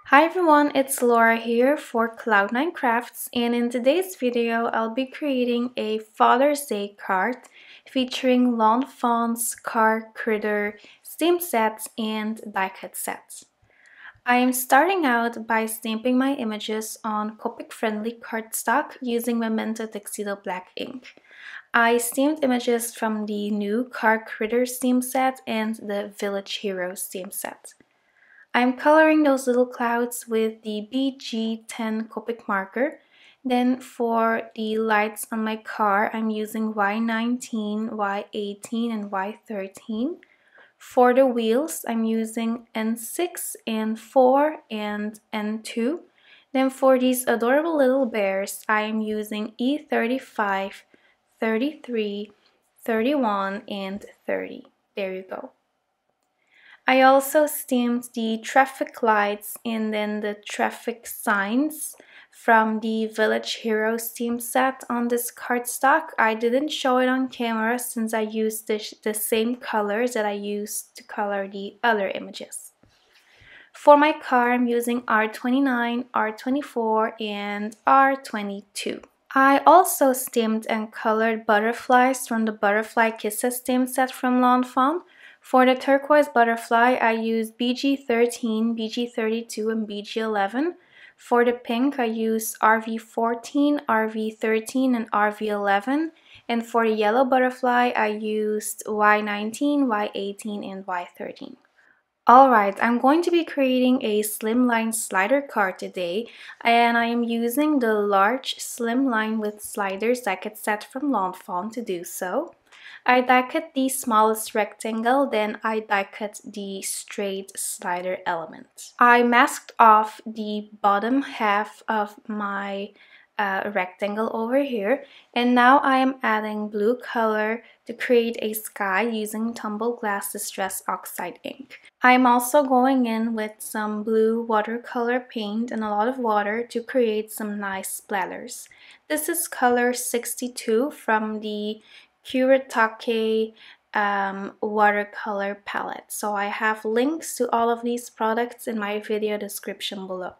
Hi everyone, it's Laura here for Cloud9 Crafts, and in today's video I'll be creating a Father's Day card featuring Lawn Fawn's car critter stamp sets and die cut sets. I am starting out by stamping my images on Copic friendly cardstock using Memento Tuxedo black ink. I stamped images from the new car critter stamp set and the Village Hero stamp set. I'm coloring those little clouds with the BG10 Copic marker. Then for the lights on my car, I'm using Y19, Y18, and Y13. For the wheels, I'm using N6, N4, and N2. Then for these adorable little bears, I'm using E35, 33, 31, and 30. There you go. I also stamped the traffic lights and then the traffic signs from the Village Hero stamp set on this cardstock. I didn't show it on camera since I used the same colors that I used to color the other images. For my car, I'm using R29, R24, and R22. I also stamped and colored butterflies from the Butterfly Kisses stamp set from Lawn Fawn. For the turquoise butterfly, I used BG13, BG32, and BG11. For the pink, I used RV14, RV13, and RV11. And for the yellow butterfly, I used Y19, Y18, and Y13. Alright, I'm going to be creating a slimline slider card today, and I am using the large slimline with sliders die cut set from Lawn Fawn to do so. I die cut the smallest rectangle, then I die cut the straight slider element. I masked off the bottom half of my rectangle over here, and now I am adding blue color to create a sky using Tumbled Glass Distress Oxide ink. I'm also going in with some blue watercolor paint and a lot of water to create some nice splatters. This is color 62 from the Kuretake watercolor palette. So I have links to all of these products in my video description below.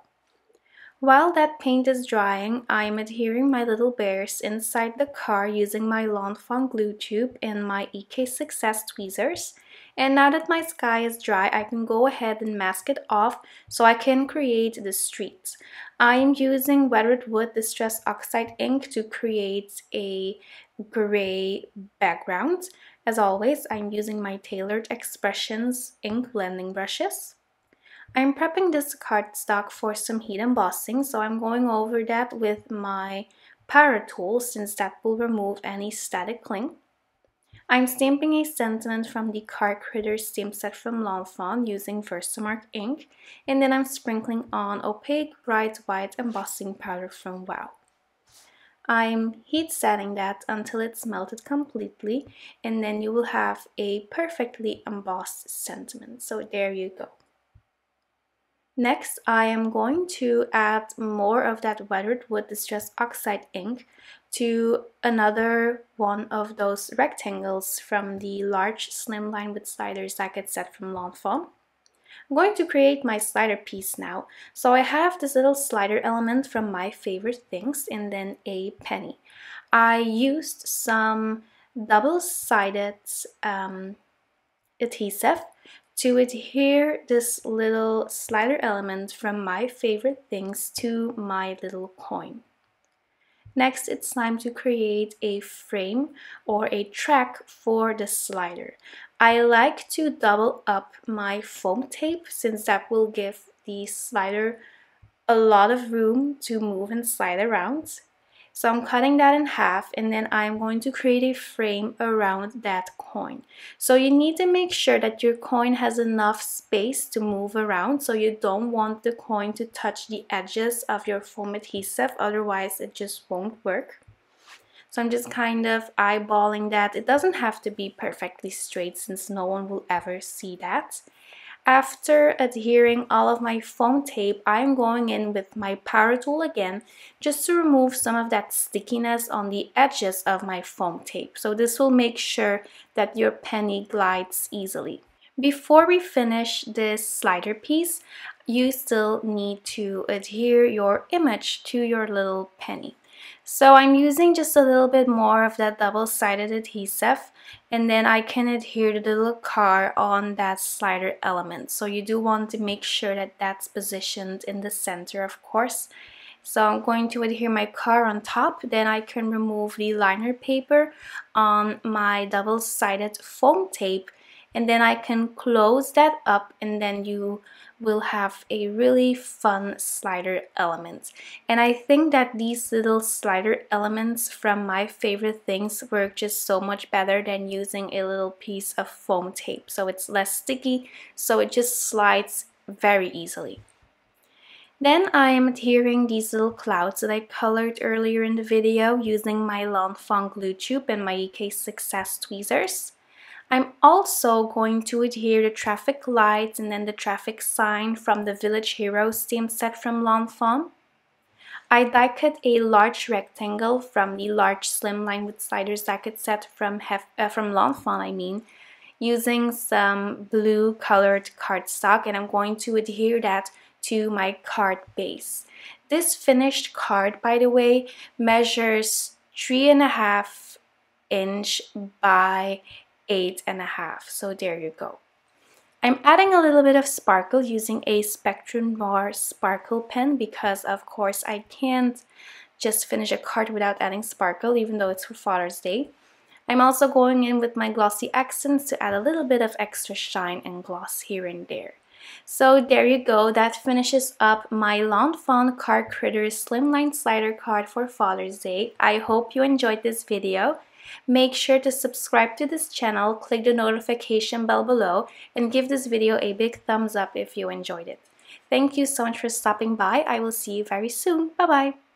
While that paint is drying, I'm adhering my little bears inside the car using my Lawn Fawn glue tube and my EK6S tweezers. And now that my sky is dry, I can go ahead and mask it off so I can create the streets. I am using Weathered Wood Distress Oxide ink to create a gray background. As always, I'm using my Tailored Expressions ink blending brushes. I'm prepping this cardstock for some heat embossing, so I'm going over that with my power tool since that will remove any static cling. I'm stamping a sentiment from the Car Critter stamp set from Lawn Fawn using Versamark ink, and then I'm sprinkling on Opaque bright white embossing powder from Wow. I'm heat setting that until it's melted completely, and then you will have a perfectly embossed sentiment. So there you go. Next, I am going to add more of that Weathered Wood Distress Oxide ink to another one of those rectangles from the large Slimline with sliders die cut set from Lawn Fawn. I'm going to create my slider piece now. So I have this little slider element from My Favorite Things and then a penny. I used some double-sided adhesive to adhere this little slider element from My Favorite Things to my little coin. Next, it's time to create a frame or a track for the slider. I like to double up my foam tape since that will give the slider a lot of room to move and slide around. So I'm cutting that in half, and then I'm going to create a frame around that coin. So you need to make sure that your coin has enough space to move around, so you don't want the coin to touch the edges of your foam adhesive, otherwise it just won't work. So I'm just kind of eyeballing that. It doesn't have to be perfectly straight since no one will ever see that. After adhering all of my foam tape, I'm going in with my power tool again just to remove some of that stickiness on the edges of my foam tape. So this will make sure that your penny glides easily. Before we finish this slider piece, you still need to adhere your image to your little penny. So I'm using just a little bit more of that double-sided adhesive, and then I can adhere the little car on that slider element. So you do want to make sure that that's positioned in the center, of course. So I'm going to adhere my car on top, then I can remove the liner paper on my double-sided foam tape, and then I can close that up, and then you will have a really fun slider element. And I think that these little slider elements from My Favorite Things work just so much better than using a little piece of foam tape. So it's less sticky, so it just slides very easily. Then I am adhering these little clouds that I colored earlier in the video using my Lawn Fawn glue tube and my EK Success tweezers. I'm also going to adhere the traffic lights and then the traffic sign from the Village Heroes theme set from Lawn Fawn. I die cut a large rectangle from the large Slimline with sliders die cut set from Lawn Fawn, using some blue colored cardstock, and I'm going to adhere that to my card base. This finished card, by the way, measures 3.5 inch by 8.5. So there you go. I'm adding a little bit of sparkle using a Spectrum Noir sparkle pen because of course I can't just finish a card without adding sparkle, even though it's for Father's Day. I'm also going in with my glossy accents to add a little bit of extra shine and gloss here and there. So there you go, that finishes up my Lawn Fawn Car Critters Slimline Slider card for Father's Day. I hope you enjoyed this video. Make sure to subscribe to this channel, click the notification bell below, and give this video a big thumbs up if you enjoyed it. Thank you so much for stopping by. I will see you very soon. Bye-bye.